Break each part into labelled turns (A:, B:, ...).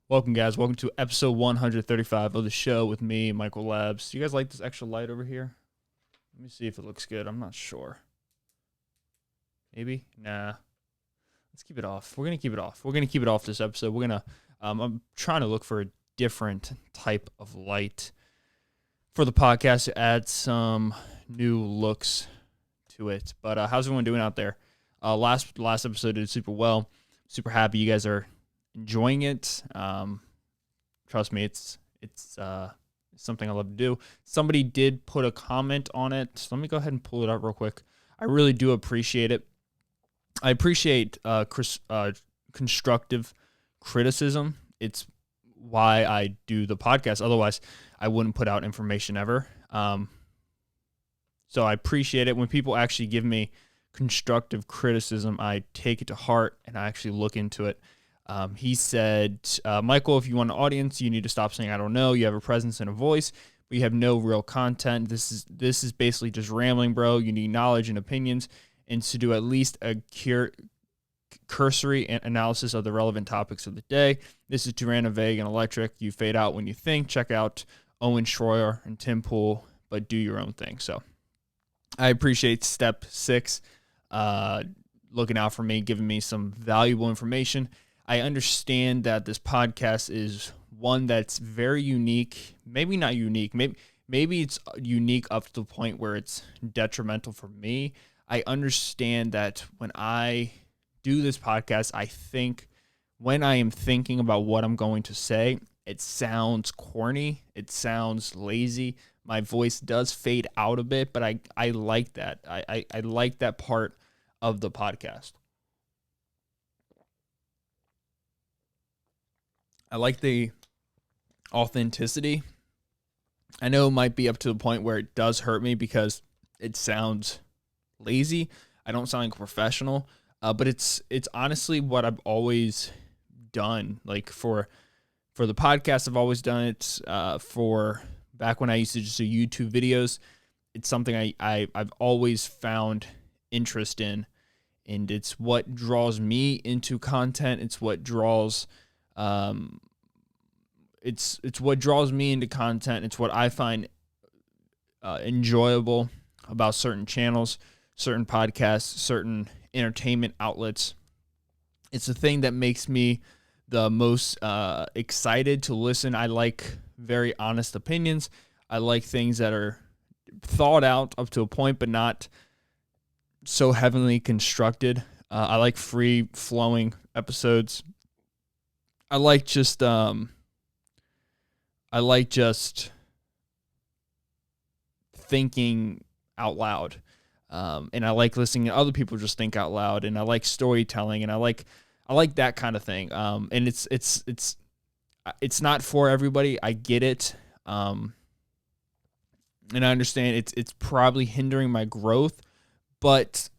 A: Welcome, guys. Welcome to episode 135 of the show with me, Michael Labs. Do you guys like this extra light over here? Let me see if it looks good. I'm not sure. Maybe? Nah. Let's keep it off. We're going to keep it off. We're going to keep it off this episode. I'm trying to look for a different type of light for the podcast to add some new looks to it. But how's everyone doing out there? Last episode did super well. Super happy you guys are enjoying it. Trust me, it's something I love to do. Somebody did put a comment on it. So let me go ahead and pull it up real quick. I really do appreciate it. I appreciate constructive criticism. It's why I do the podcast. Otherwise, I wouldn't put out information ever. So I appreciate it when people actually give me constructive criticism. I take it to heart and I actually look into it. He said, Michael, if you want an audience, you need to stop saying, I don't know. You have a presence and a voice, but you have no real content. This is basically just rambling, bro. You need knowledge and opinions, and to do at least a cursory analysis of the relevant topics of the day. This is too random, vague, and electric. You fade out when you think. Check out Owen Schroyer and Tim Pool, but do your own thing. So I appreciate step 6, looking out for me, giving me some valuable information. I understand that this podcast is one that's very unique, maybe not unique, maybe it's unique up to the point where it's detrimental for me. I understand that when I do this podcast, when I am thinking about what I'm going to say, it sounds corny, it sounds lazy. My voice does fade out a bit, but I like that. I like that part of the podcast. I like the authenticity. I know it might be up to the point where it does hurt me because it sounds lazy. I don't sound like a professional, but it's honestly what I've always done. Like for the podcast, I've always done it. For back when I used to just do YouTube videos, it's something I've always found interest in, and it's what draws me into content. It's what draws it's what draws me into content. It's what I find enjoyable about certain channels, certain podcasts, certain entertainment outlets. It's the thing that makes me the most excited to listen. I like very honest opinions. I like things that are thought out up to a point, but not so heavily constructed. I like free flowing episodes. I like just thinking out loud, and I like listening to other people just think out loud, and I like storytelling, and I like that kind of thing. And it's not for everybody. I get it, and I understand it's probably hindering my growth, but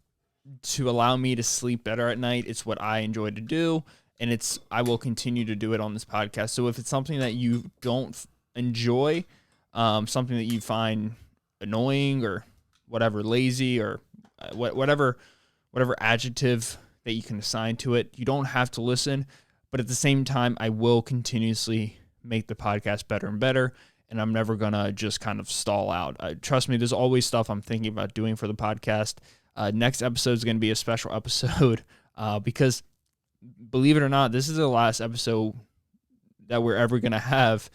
A: to allow me to sleep better at night, it's what I enjoy to do. And I will continue to do it on this podcast. So if it's something that you don't enjoy, something that you find annoying or whatever, lazy or whatever adjective that you can assign to it, you don't have to listen. But at the same time, I will continuously make the podcast better and better. And I'm never going to just kind of stall out. Trust me, there's always stuff I'm thinking about doing for the podcast. Next episode is going to be a special episode because, believe it or not, this is the last episode that we're ever going to have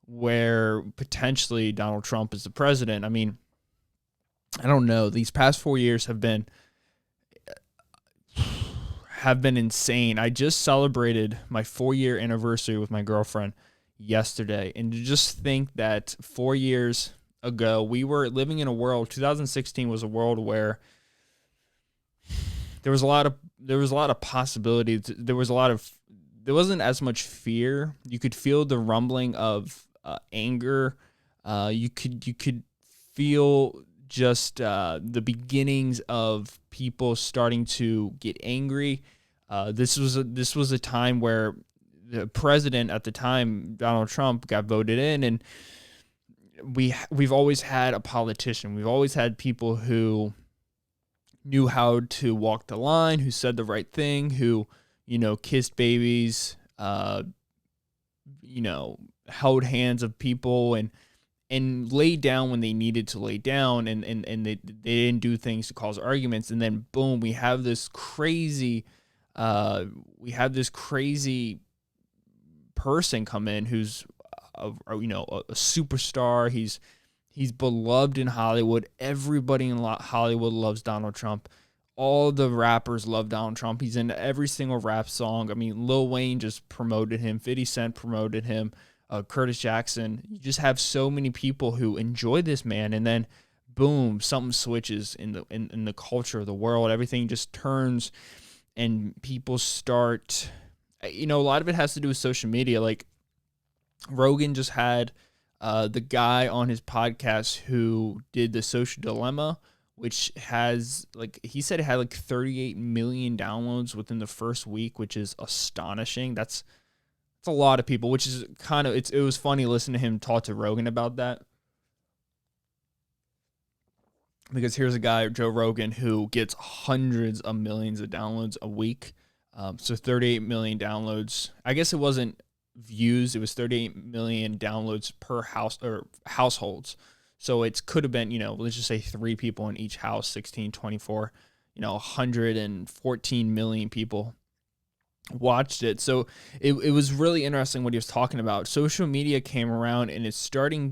A: where potentially Donald Trump is the president. I mean, I don't know. These past 4 years have been insane. I just celebrated my 4-year anniversary with my girlfriend yesterday. And to just think that 4 years ago, we were living in a world, 2016 was a world where there was a lot of possibilities. There wasn't as much fear. You could feel the rumbling of anger. You could feel just the beginnings of people starting to get angry. This was a time where the president at the time, Donald Trump, got voted in, and we've always had a politician. We've always had people who knew how to walk the line, who said the right thing, who, kissed babies, held hands of people and laid down when they needed to lay down, and they didn't do things to cause arguments. And then boom, we have this crazy person come in who's a superstar. He's beloved in Hollywood. Everybody in Hollywood loves Donald Trump. All the rappers love Donald Trump. He's in every single rap song. I mean, Lil Wayne just promoted him. 50 Cent promoted him. Curtis Jackson. You just have so many people who enjoy this man, and then boom, something switches in the culture of the world. Everything just turns, and people start. A lot of it has to do with social media. Like Rogan just had the guy on his podcast who did the Social Dilemma, which has he said it had 38 million downloads within the first week, which is astonishing. That's a lot of people, which is it was funny listening to him talk to Rogan about that. Because here's a guy, Joe Rogan, who gets hundreds of millions of downloads a week. So 38 million downloads. I guess it wasn't views. It was 38 million downloads per house or households. So it could have been, let's just say 3 people in each house, 16, 24, 114 million people watched it. So it was really interesting what he was talking about. Social media came around, and it started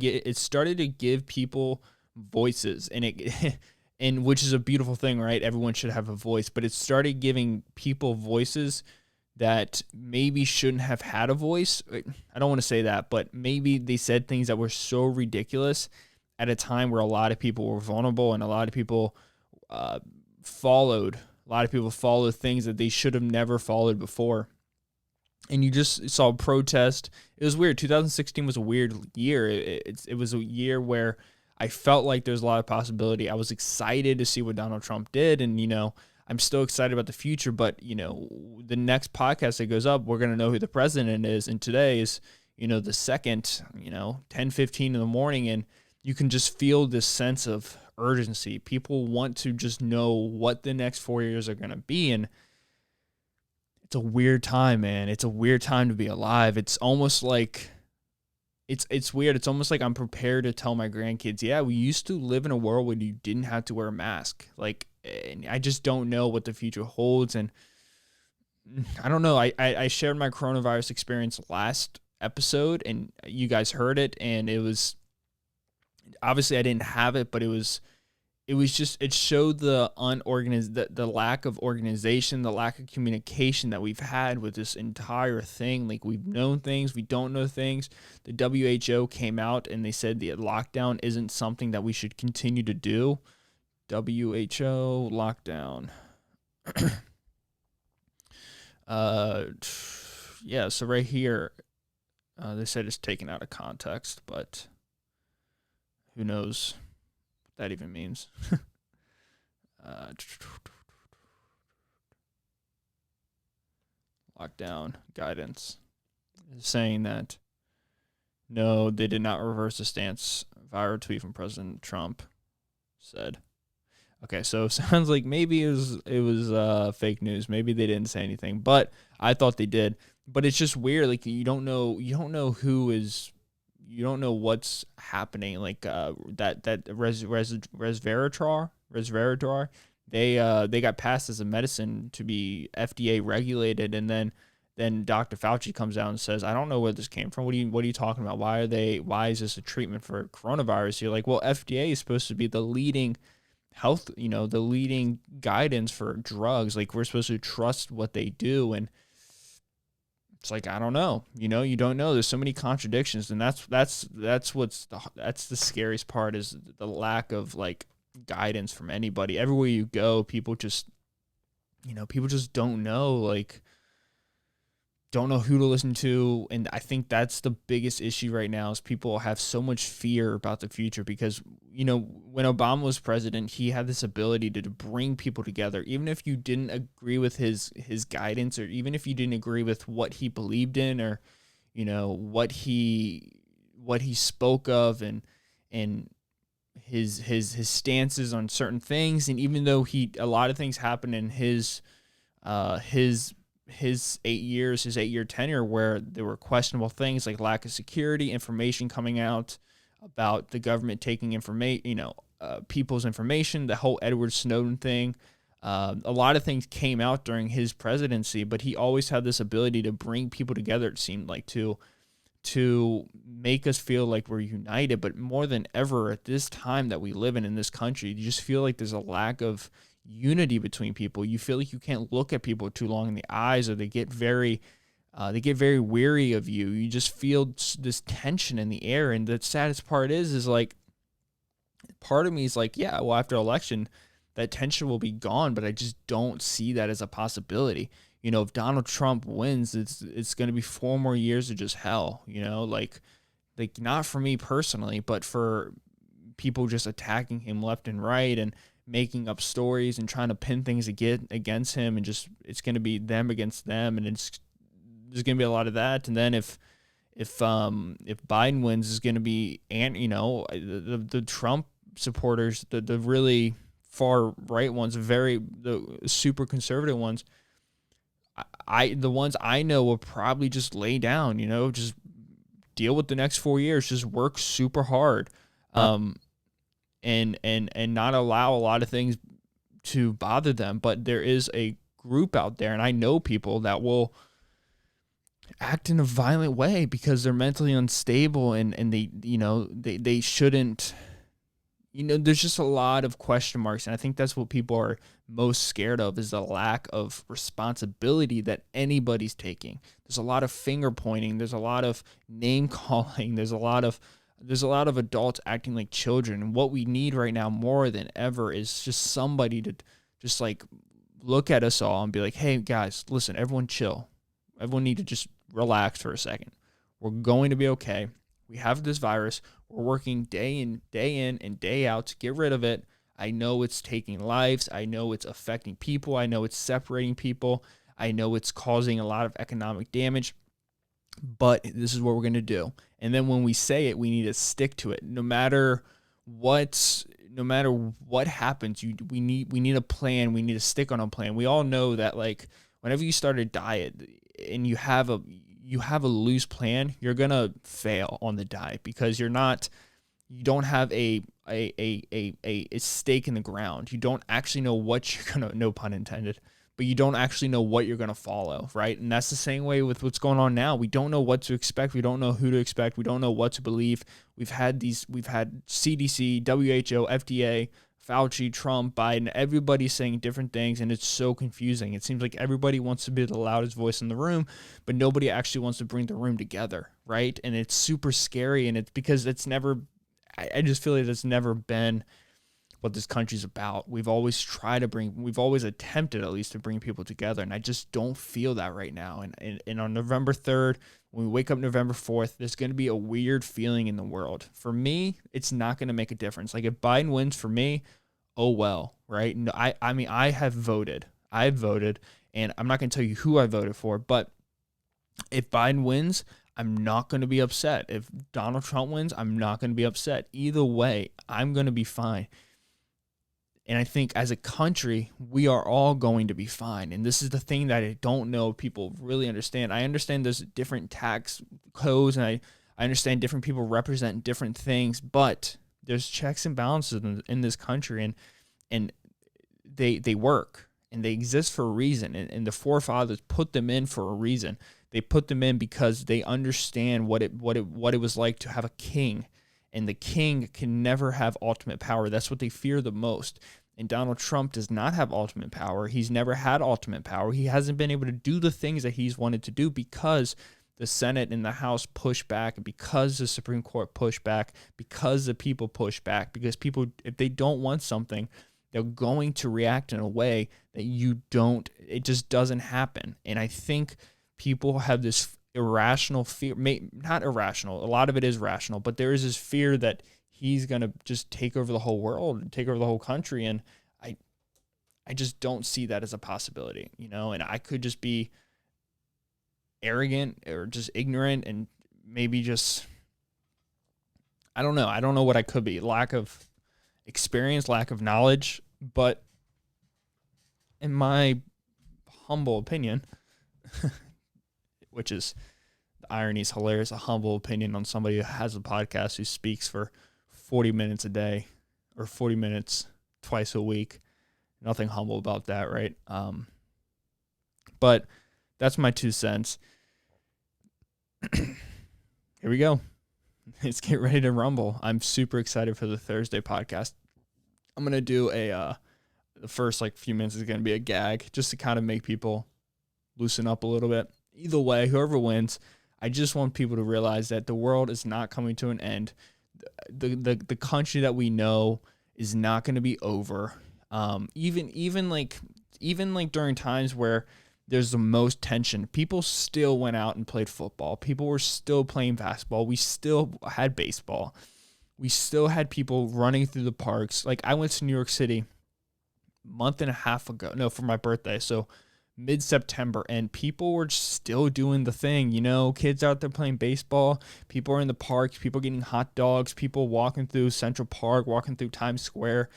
A: to give people voices, and which is a beautiful thing, right? Everyone should have a voice, but it started giving people voices that maybe shouldn't have had a voice. I don't want to say that, but maybe they said things that were so ridiculous at a time where a lot of people were vulnerable, and a lot of people followed things that they should have never followed before. And you just saw protest. It was weird. 2016 was a weird year. It was a year where I felt like there's a lot of possibility. I was excited to see what Donald Trump did, and I'm still excited about the future. But the next podcast that goes up, we're gonna know who the president is, and today is the second, 10:15 in the morning, and you can just feel this sense of urgency. People want to just know what the next 4 years are gonna be, and it's a weird time, man. It's a weird time to be alive. It's almost like. It's weird. It's almost like I'm prepared to tell my grandkids, yeah, we used to live in a world where you didn't have to wear a mask. And I just don't know what the future holds. And I don't know. I shared my coronavirus experience last episode, and you guys heard it. And it was, obviously I didn't have it, but it showed the lack of organization, the lack of communication that we've had with this entire thing. We've known things, we don't know things. The WHO came out and they said the lockdown isn't something that we should continue to do. WHO lockdown. Yeah, so right here, they said it's taken out of context, but who knows what that even means. Lockdown guidance is saying that no, they did not reverse the stance. Viral tweet from President Trump said. Okay, so sounds like maybe it was fake news. Maybe they didn't say anything, but I thought they did. But it's just weird. You don't know who is. You don't know what's happening. That resveratrol, they got passed as a medicine to be FDA regulated, and then Dr. Fauci comes out and says, I don't know where this came from. What are you talking about? Why is this a treatment for coronavirus? You're like, well, FDA is supposed to be the leading health, the leading guidance for drugs. We're supposed to trust what they do, and it's I don't know. You don't know. There's so many contradictions, and that's the scariest part, is the lack of guidance from anybody. Everywhere you go, people just don't know, don't know who to listen to. And I think that's the biggest issue right now, is people have so much fear about the future because, when Obama was president, he had this ability to bring people together. Even if you didn't agree with his guidance, or even if you didn't agree with what he believed in, or, what he spoke of, and his stances on certain things. And even though a lot of things happened in his his 8-year tenure, where there were questionable things like lack of security, information coming out about the government taking people's information, the whole Edward Snowden thing. A lot of things came out during his presidency, but he always had this ability to bring people together, it seemed like, to make us feel like we're united. But more than ever at this time that we live in this country, you just feel like there's a lack of unity between people. You feel like you can't look at people too long in the eyes, or they get very weary of you. You just feel this tension in the air. And the saddest part is like, part of me is like, yeah, well, after election, that tension will be gone, but I just don't see that as a possibility. If Donald Trump wins, it's going to be 4 more years of just hell, like not for me personally, but for people just attacking him left and right and making up stories and trying to pin things against him, and just, it's going to be them against them, and there's going to be a lot of that. And then if Biden wins, is going to be, and the Trump supporters, the really far right ones, the super conservative ones, the ones I know will probably just lay down, just deal with the next 4 years, just work super hard, and not allow a lot of things to bother them. But there is a group out there, and I know people that will act in a violent way because they're mentally unstable, and they shouldn't. There's just a lot of question marks, and I think that's what people are most scared of, is the lack of responsibility that anybody's taking. There's a lot of finger pointing. There's a lot of name calling. There's a lot of adults acting like children. And what we need right now more than ever is just somebody to just like look at us all and be like, hey guys, listen, everyone chill. Everyone need to just relax for a second. We're going to be okay. We have this virus. We're working day in and day out to get rid of it. I know it's taking lives. I know it's affecting people. I know it's separating people. I know it's causing a lot of economic damage. But this is what we're going to do. And then when we say it, we need to stick to it. No matter what happens, we need a plan. We need to stick on a plan. We all know that, like, whenever you start a diet and you have a loose plan, you're going to fail on the diet because you don't have a stake in the ground. You don't actually know what you're going to, no pun intended, but you don't actually know what you're going to follow, right? And that's the same way with what's going on now. We don't know what to expect. We don't know who to expect. We don't know what to believe. We've had CDC, WHO, FDA, Fauci, Trump, Biden, everybody saying different things, and it's so confusing. It seems like everybody wants to be the loudest voice in the room, but nobody actually wants to bring the room together, right? And it's super scary, and it's because I just feel like it's never been what this country's about. We've always attempted at least to bring people together, and I just don't feel that right now. And on November 3rd, when we wake up November 4th, there's going to be a weird feeling in the world. For me, it's not going to make a difference. Like, if Biden wins, for me, oh well, right? No, I mean, I've voted, and I'm not going to tell you who I voted for, but if Biden wins, I'm not going to be upset. If Donald Trump wins, I'm not going to be upset. Either way, I'm going to be fine. And I think as a country, we are all going to be fine. And this is the thing that I don't know if people really understand. I understand there's different tax codes, and I understand different people represent different things, but there's checks and balances in this country, and they work, and they exist for a reason. And the forefathers put them in for a reason. They put them in because they understand what it was like to have a king. And the king can never have ultimate power. That's what they fear the most. And Donald Trump does not have ultimate power. He's never had ultimate power. He hasn't been able to do the things that he's wanted to do because the Senate and the House push back, because the Supreme Court push back, because the people push back, because people, if they don't want something, they're going to react in a way that it just doesn't happen. And I think people have this irrational fear, not irrational, a lot of it is rational, but there is this fear that he's going to just take over the whole world and take over the whole country. And I just don't see that as a possibility, and I could just be arrogant or just ignorant, and maybe just, I don't know what I could be, lack of experience, lack of knowledge. But in my humble opinion, which is, the irony is hilarious, a humble opinion on somebody who has a podcast who speaks for 40 minutes a day or 40 minutes twice a week. Nothing humble about that, right? But that's my 2 cents. Here we go. Let's get ready to rumble. I'm super excited for the Thursday podcast. I'm going to do the first few minutes is going to be a gag just to kind of make people loosen up a little bit. Either way, whoever wins, I just want people to realize that the world is not coming to an end. The country that we know is not going to be over. Even during times where there's the most tension, people still went out and played football. People were still playing basketball. We still had baseball. We still had people running through the parks. I went to New York City a month and a half ago, for my birthday. So mid-September, and people were still doing the thing, kids out there playing baseball, people are in the parks, people getting hot dogs, people walking through Central Park, walking through Times Square.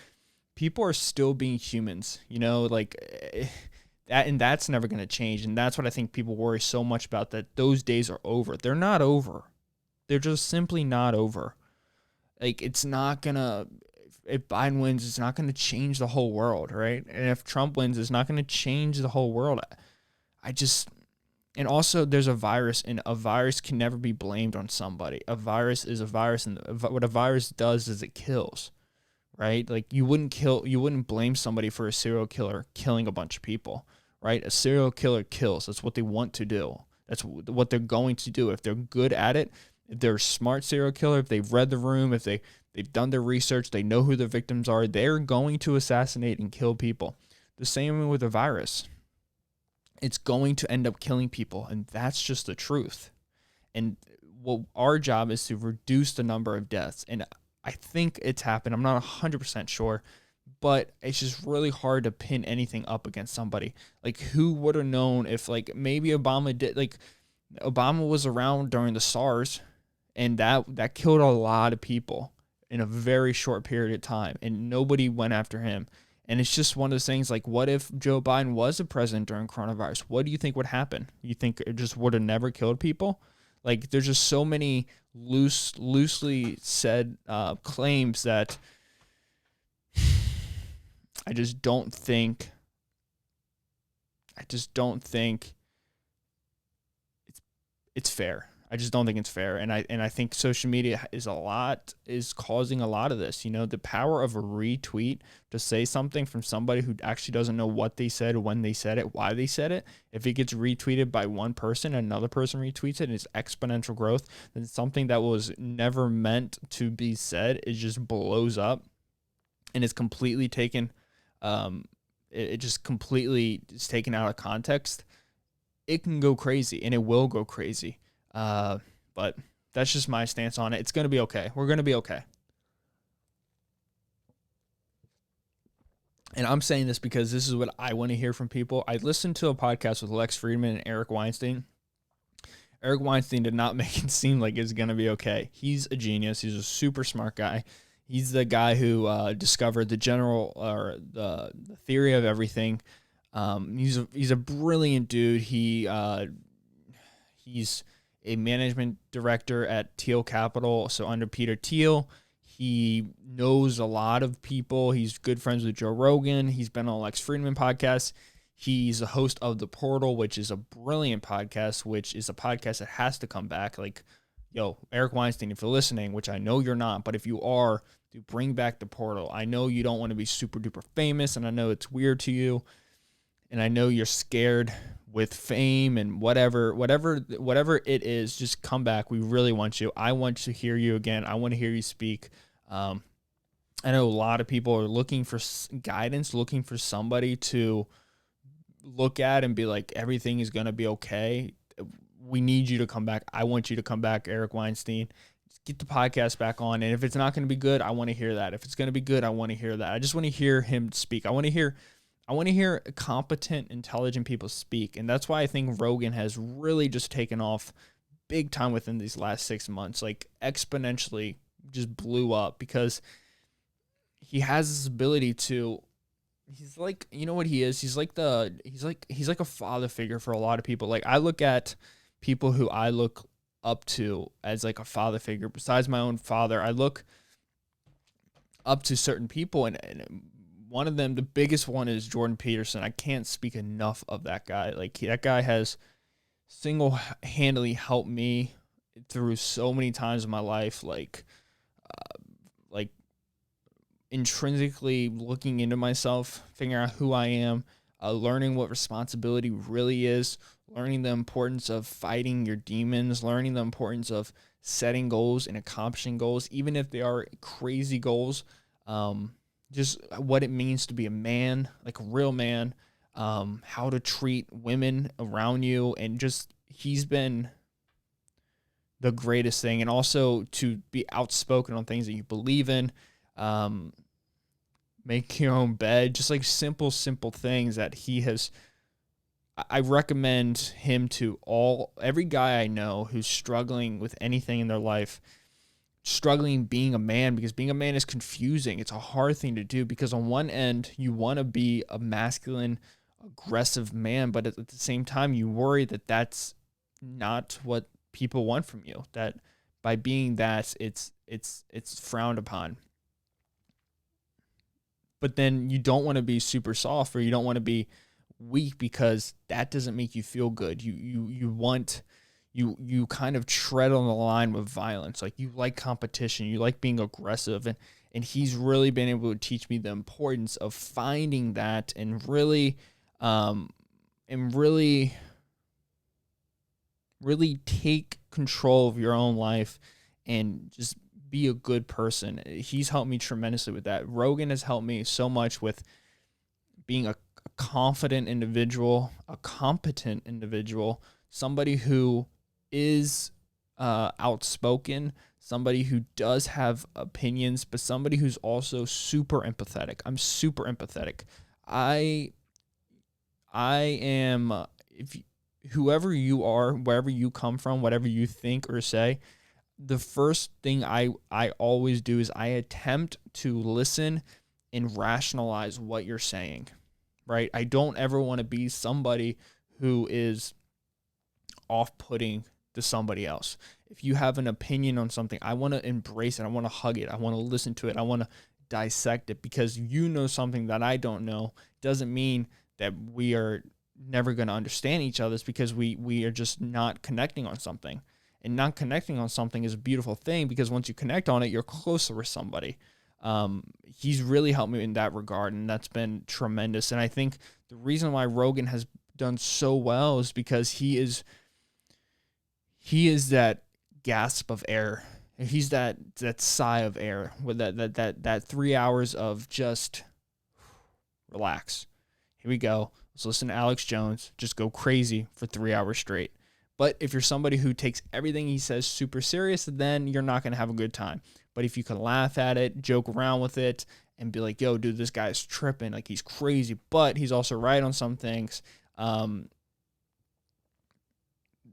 A: People are still being humans, that, and that's never going to change. And that's what I think people worry so much about, that those days are over. They're not over. They're just simply not over. It's not going to, if Biden wins, it's not going to change the whole world, right? And if Trump wins, it's not going to change the whole world. And also there's a virus, and a virus can never be blamed on somebody. A virus is a virus, and what a virus does is it kills, right? You wouldn't blame somebody for a serial killer killing a bunch of people, right? A serial killer kills. That's what they want to do. That's what they're going to do. If they're good at it, if they're a smart serial killer, if they've read the room, if they've done their research, they know who the victims are, they're going to assassinate and kill people. The same with a virus. It's going to end up killing people, and that's just the truth. And our job is to reduce the number of deaths. And I think it's happened. I'm not 100% sure, but it's just really hard to pin anything up against somebody. Who would have known if, maybe Obama did, Obama was around during the SARS, and that killed a lot of people in a very short period of time, and nobody went after him. And it's just one of those things, what if Joe Biden was a president during coronavirus? What do you think would happen? You think it just would have never killed people? There's just so many loosely said claims that I just don't think it's fair. I just don't think it's fair. And I think social media is causing a lot of this. The power of a retweet to say something from somebody who actually doesn't know what they said, when they said it, why they said it. If it gets retweeted by one person and another person retweets it, and it's exponential growth, then something that was never meant to be said, it just blows up, and it's completely taken. It just completely is taken out of context. It can go crazy, and it will go crazy. But that's just my stance on it. It's going to be okay. We're going to be okay. And I'm saying this because this is what I want to hear from people. I listened to a podcast with Lex Friedman and Eric Weinstein. Eric Weinstein did not make it seem like it's going to be okay. He's a genius. He's a super smart guy. He's the guy who discovered the theory of everything. He's a brilliant dude. He's a management director at Thiel Capital, so under Peter Thiel. He knows a lot of people. He's good friends with Joe Rogan. He's been on Lex Friedman podcast. He's a host of The Portal, which is a brilliant podcast, which is a podcast that has to come back. Eric Weinstein, if you're listening, which I know you're not, but if you are, dude, bring back The Portal. I know you don't want to be super duper famous, and I know it's weird to you, and I know you're scared with fame and whatever it is. Just come back. We really want you. I want to hear you again. I want to hear you speak. I know a lot of people are looking for guidance, looking for somebody to look at and be like, everything is going to be okay. We need you to come back. I want you to come back, Eric Weinstein. Just get the podcast back on. And if it's not going to be good, I want to hear that. If it's going to be good, I want to hear that. I just want to hear him speak. I want to hear competent, intelligent people speak. And that's why I think Rogan has really just taken off big time within these last 6 months, exponentially just blew up, because he has this ability to he's like, you know what he is? He's like a father figure for a lot of people. Like I look at people who I look up to as like a father figure. Besides my own father, I look up to certain people, and one of them, the biggest one, is Jordan Peterson. I can't speak enough of that guy. Like that guy has single-handedly helped me through so many times in my life. Like intrinsically looking into myself, figuring out who I am, learning what responsibility really is, learning the importance of fighting your demons, learning the importance of setting goals and accomplishing goals, even if they are crazy goals. Just what it means to be a man, like a real man, how to treat women around you, and just he's been the greatest thing. And also to be outspoken on things that you believe in, make your own bed, just like simple things that he has. I recommend him to every guy I know who's struggling with anything in their life, struggling being a man, because being a man is confusing. It's a hard thing to do because on one end you want to be a masculine, aggressive man, but at the same time you worry that that's not what people want from you. That by being that, it's frowned upon. But then you don't want to be super soft, or you don't want to be weak, because that doesn't make you feel good. You kind of tread on the line with violence. Like you like competition, you like being aggressive, and he's really been able to teach me the importance of finding that and really really take control of your own life and just be a good person. He's helped me tremendously with that. Rogan has helped me so much with being a confident individual, a competent individual, somebody who is outspoken, somebody who does have opinions, but somebody who's also super empathetic. I'm super empathetic. I am, whoever you are, wherever you come from, whatever you think or say, the first thing I always do is I attempt to listen and rationalize what you're saying, right? I don't ever want to be somebody who is off-putting to somebody else. If you have an opinion on something, I want to embrace it. I want to hug it. I want to listen to it. I want to dissect it, because you know something that I don't know doesn't mean that we are never going to understand each other. It's because we are just not connecting on something. And not connecting on something is a beautiful thing, because once you connect on it, you're closer with somebody. He's really helped me in that regard, and that's been tremendous. And I think the reason why Rogan has done so well is because he is that gasp of air. He's that sigh of air, with that 3 hours of just relax. Here we go. Let's listen to Alex Jones just go crazy for 3 hours straight. But if you're somebody who takes everything he says super serious, then you're not going to have a good time. But if you can laugh at it, joke around with it, and be like, yo, dude, this guy's tripping, like he's crazy, but he's also right on some things, then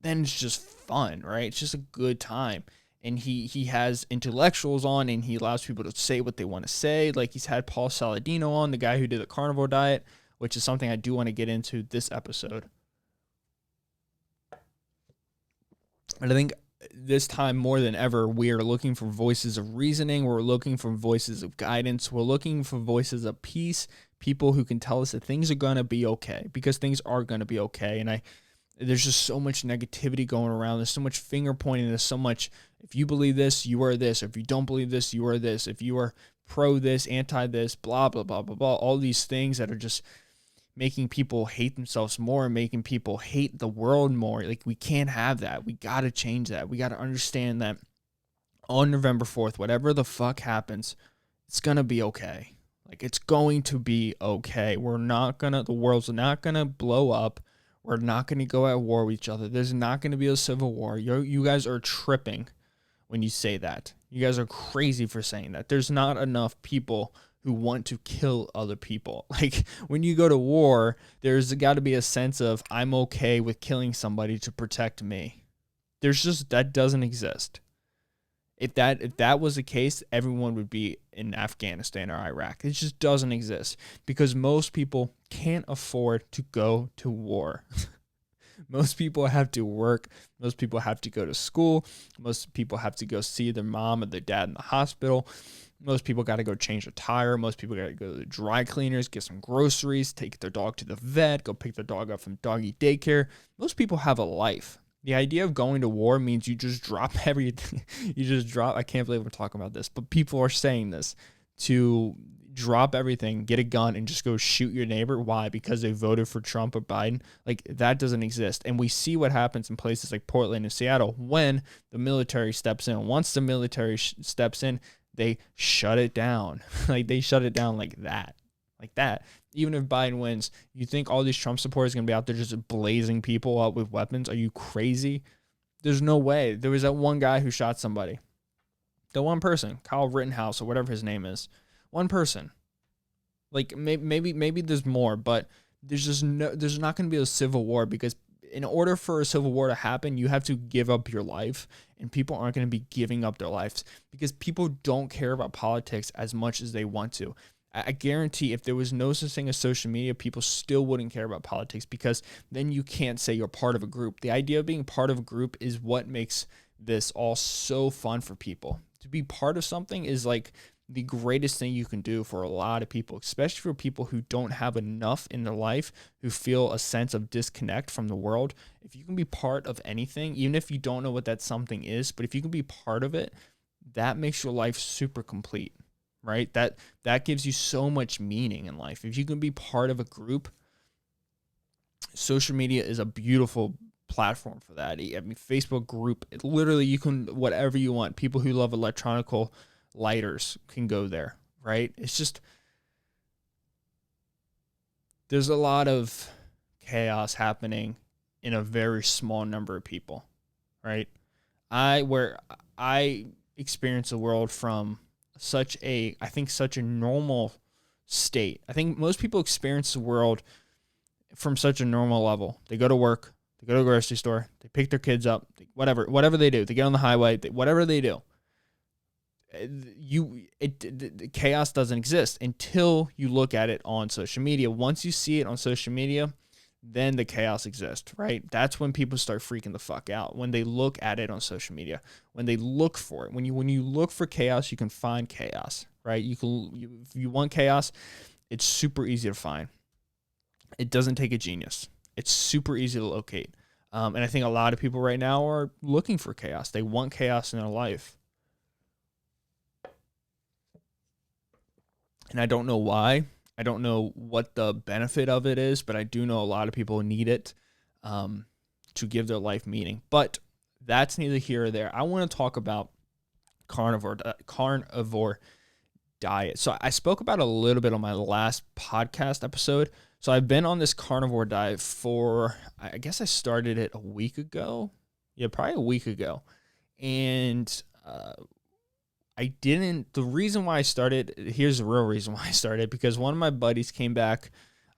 A: it's just fun, right? It's just a good time. And he has intellectuals on, and he allows people to say what they want to say. Like he's had Paul Saladino on, the guy who did the Carnivore Diet, which is something I do want to get into this episode. And I think this time more than ever, we are looking for voices of reasoning. We're looking for voices of guidance. We're looking for voices of peace, people who can tell us that things are going to be okay, because things are going to be okay. And there's just so much negativity going around. There's so much finger pointing. There's so much, if you believe this, you are this. If you don't believe this, you are this. If you are pro this, anti this, blah, blah, blah, blah, blah. All these things that are just making people hate themselves more, making people hate the world more. Like, we can't have that. We got to change that. We got to understand that on November 4th, whatever the fuck happens, it's going to be okay. Like, it's going to be okay. The world's not going to blow up. We're not going to go at war with each other. There's not going to be a civil war. You guys are tripping when you say that. You guys are crazy for saying that. There's not enough people who want to kill other people. Like, when you go to war, there's got to be a sense of, I'm okay with killing somebody to protect me. That doesn't exist. If that was the case, everyone would be in Afghanistan or Iraq. It just doesn't exist because most people can't afford to go to war. Most people have to work. Most people have to go to school. Most people have to go see their mom or their dad in the hospital. Most people got to go change a tire. Most people got to go to the dry cleaners, get some groceries, take their dog to the vet, go pick their dog up from doggy daycare. Most people have a life. The idea of going to war means you just drop everything. I can't believe we're talking about this, but people are saying this, to drop everything, get a gun, and just go shoot your neighbor. Why? Because they voted for Trump or Biden. Like, that doesn't exist. And we see what happens in places like Portland and Seattle when the military steps in. Once the military steps in, they shut it down. Like, they shut it down like that. Like that. Even if Biden wins, you think all these Trump supporters are going to be out there just blazing people up with weapons? Are you crazy? There's no way. There was that one guy who shot somebody. The one person, Kyle Rittenhouse or whatever his name is. One person. Like, maybe there's more, but there's not going to be a civil war, because in order for a civil war to happen, you have to give up your life, and people aren't going to be giving up their lives because people don't care about politics as much as they want to. I guarantee if there was no such thing as social media, people still wouldn't care about politics, because then you can't say you're part of a group. The idea of being part of a group is what makes this all so fun for people. To be part of something is like the greatest thing you can do for a lot of people, especially for people who don't have enough in their life, who feel a sense of disconnect from the world. If you can be part of anything, even if you don't know what that something is, but if you can be part of it, that makes your life super complete. Right? That gives you so much meaning in life. If you can be part of a group, social media is a beautiful platform for that. I mean, Facebook group, literally you can, whatever you want. People who love electronical lighters can go there, right? It's just, there's a lot of chaos happening in a very small number of people, right? Where I experience the world from such a normal state. I think most people experience the world from such a normal level. They go to work, they go to the grocery store, they pick their kids up, whatever they do, they get on the highway, whatever they do. The chaos doesn't exist until you look at it on social media. Once you see it on social media, then the chaos exists, right? That's when people start freaking the fuck out, when they look at it on social media, when they look for it. When you look for chaos, you can find chaos, right? If you want chaos, it's super easy to find. It doesn't take a genius. It's super easy to locate. And I think a lot of people right now are looking for chaos. They want chaos in their life. And I don't know why. I don't know what the benefit of it is, but I do know a lot of people need it to give their life meaning. But that's neither here or there. I want to talk about carnivore diet. So I spoke about it a little bit on my last podcast episode. So I've been on this carnivore diet for, I guess I started it a week ago. Yeah, probably a week ago. And the reason why I started, here's the real reason why I started, because one of my buddies came back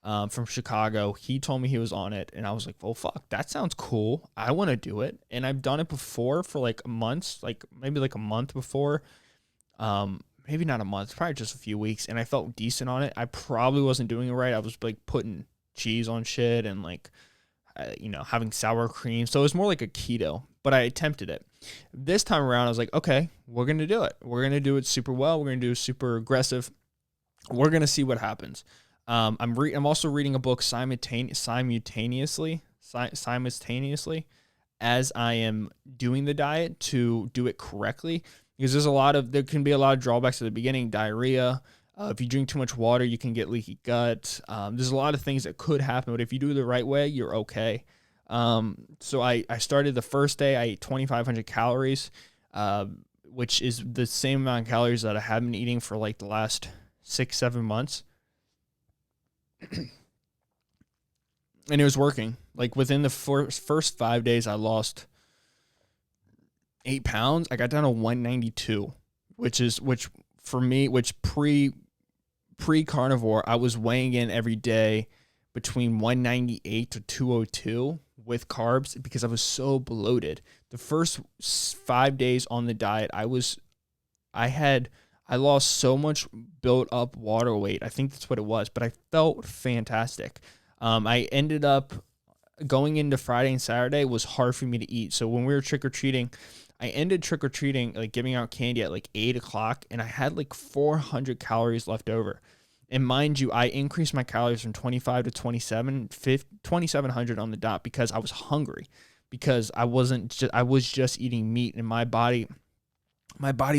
A: from Chicago. He told me he was on it, and I was like, well, fuck, that sounds cool. I want to do it. And I've done it before for like months, maybe like a month before. Maybe not a month, probably just a few weeks, and I felt decent on it. I probably wasn't doing it right. I was like putting cheese on shit and like, having sour cream. So it was more like a keto, but I attempted it. This time around, I was like, okay, we're going to do it. We're going to do it super well. We're going to do it super aggressive. We're going to see what happens. I'm also reading a book simultaneously as I am doing the diet to do it correctly, because there can be a lot of drawbacks at the beginning. Diarrhea. If you drink too much water, you can get leaky gut. There's a lot of things that could happen, but if you do it the right way, you're okay. So I started the first day, I ate 2,500 calories, which is the same amount of calories that I have been eating for like the last 6-7 months. And it was working. Like within the first 5 days, I lost 8 pounds. I got down to 192, which pre-carnivore, I was weighing in every day between 198 to 202, with carbs because I was so bloated. The first 5 days on the diet, I lost so much built up water weight. I think that's what it was, but I felt fantastic. I ended up going into Friday and Saturday was hard for me to eat. So when we were trick-or-treating, I ended trick-or-treating, like giving out candy at like 8 o'clock, and I had like 400 calories left over. And mind you, I increased my calories from 25 to 2,700 on the dot because I was hungry, because I was just eating meat, and my body's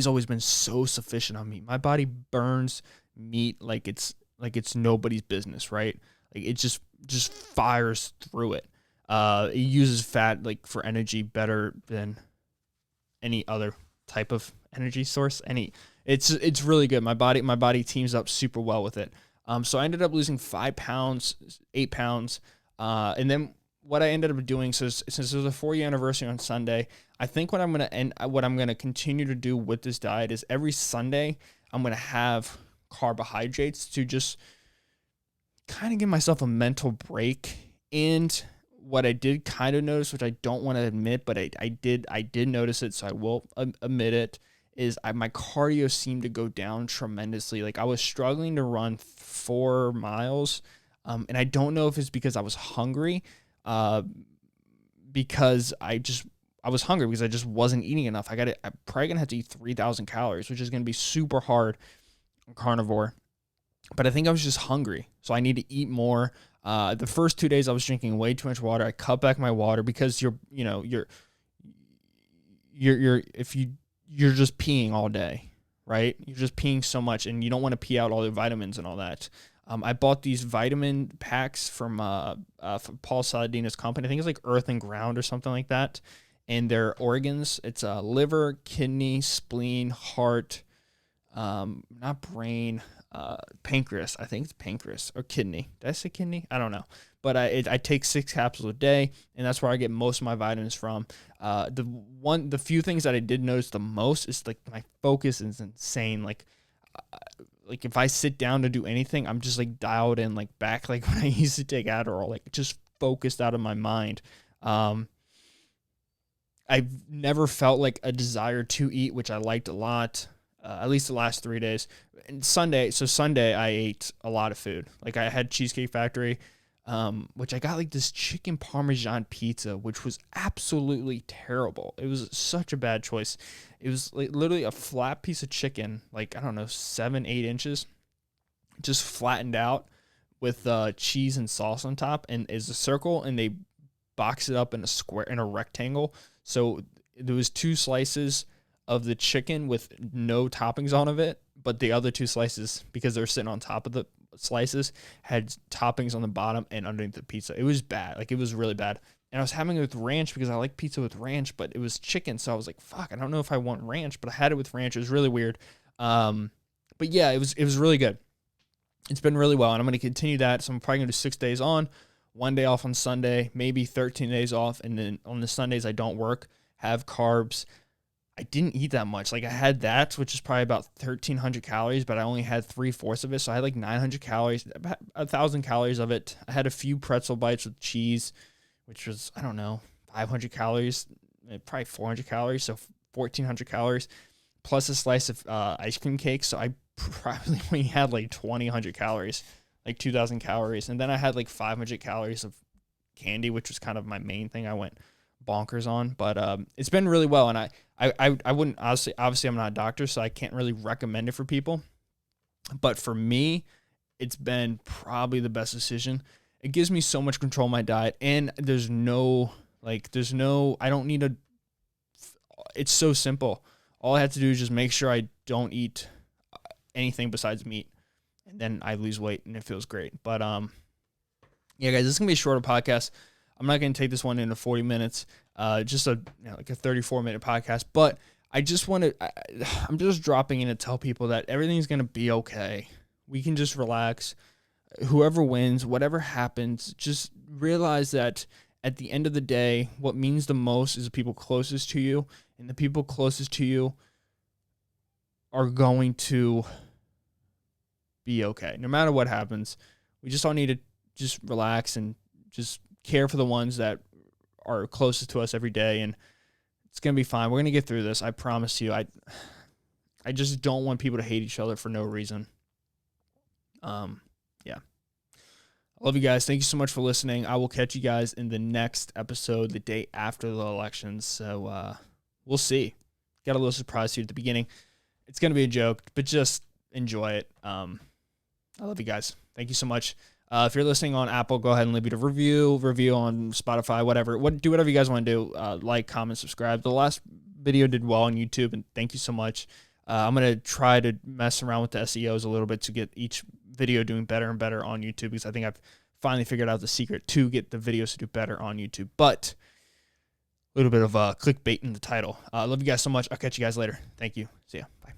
A: always been so sufficient on meat. My body burns meat like it's nobody's business, right? Like it just fires through it. It uses fat like for energy better than any other type of energy source. It's really good. My body teams up super well with it. So I ended up losing 5 pounds, 8 pounds. And then what I ended up doing, so since it was a 4-year anniversary on Sunday, I think what I'm going to continue to do with this diet is every Sunday, I'm going to have carbohydrates to just kind of give myself a mental break. And what I did kind of notice, which I don't want to admit, but I did notice it, so I will admit it, is my cardio seemed to go down tremendously. Like I was struggling to run 4 miles, and I don't know if it's because I was hungry, because I was hungry because I just wasn't eating enough. I'm probably gonna have to eat 3,000 calories, which is gonna be super hard on carnivore. But I think I was just hungry, so I need to eat more. The first 2 days I was drinking way too much water. I cut back my water because you're just peeing all day, right? You're just peeing so much, and you don't want to pee out all the vitamins and all that. I bought these vitamin packs from Paul Saladino's company. I think it's like Earth and Ground or something like that. And they're organs. It's liver, kidney, spleen, heart, not brain, pancreas. I think it's pancreas or kidney. Did I say kidney? I don't know. But I take 6 capsules a day, and that's where I get most of my vitamins from. The few things that I did notice the most is like my focus is insane. Like if I sit down to do anything, I'm just like dialed in, like back like when I used to take Adderall, like just focused out of my mind. I've never felt like a desire to eat, which I liked a lot. At least the last 3 days. And Sunday I ate a lot of food. Like I had Cheesecake Factory, which I got like this chicken Parmesan pizza, which was absolutely terrible. It was such a bad choice. It was like literally a flat piece of chicken, like, I don't know, 7-8 inches, just flattened out with cheese and sauce on top, and is a circle, and they box it up in a rectangle. So there was 2 slices of the chicken with no toppings on of it, but the other 2 slices, because they're sitting on top of the slices, had toppings on the bottom and underneath the pizza. It was bad. Like it was really bad. And I was having it with ranch because I like pizza with ranch, but it was chicken. So I was like, fuck, I don't know if I want ranch, but I had it with ranch. It was really weird. But yeah, it was really good. It's been really well. And I'm going to continue that. So I'm probably going to do 6 days on, 1 day off on Sunday, maybe 13 days off. And then on the Sundays I don't work, have carbs. I didn't eat that much. Like I had that, which is probably about 1,300 calories, but I only had 3/4 of it. So I had like 900 calories, about 1,000 calories of it. I had a few pretzel bites with cheese, which was, I don't know, 500 calories, probably 400 calories. So 1,400 calories plus a slice of ice cream cake. So I probably only had like 2,000 calories, like 2,000 calories. And then I had like 500 calories of candy, which was kind of my main thing I went bonkers on. But it's been really well. And I wouldn't, obviously I'm not a doctor, so I can't really recommend it for people. But for me, it's been probably the best decision. It gives me so much control of my diet, and I don't need it's so simple. All I have to do is just make sure I don't eat anything besides meat, and then I lose weight, and it feels great. But yeah, guys, this is gonna be a shorter podcast. I'm not gonna take this one into 40 minutes. Just like a 34-minute podcast. But I just want to. I'm just dropping in to tell people that everything's gonna be okay. We can just relax. Whoever wins, whatever happens, just realize that at the end of the day, what means the most is the people closest to you, and the people closest to you are going to be okay. No matter what happens, we just all need to just relax and just care for the ones that are closest to us every day, and it's going to be fine. We're going to get through this. I promise you. I just don't want people to hate each other for no reason. Yeah. I love you guys. Thank you so much for listening. I will catch you guys in the next episode the day after the elections. So we'll see. Got a little surprise here at the beginning. It's going to be a joke, but just enjoy it. I love you guys. Thank you so much. If you're listening on Apple, go ahead and leave it a review on Spotify, whatever. Do whatever you guys want to do. Like, comment, subscribe. The last video did well on YouTube, and thank you so much. I'm going to try to mess around with the SEOs a little bit to get each video doing better and better on YouTube, because I think I've finally figured out the secret to get the videos to do better on YouTube. But a little bit of clickbait in the title. I love you guys so much. I'll catch you guys later. Thank you. See ya. Bye.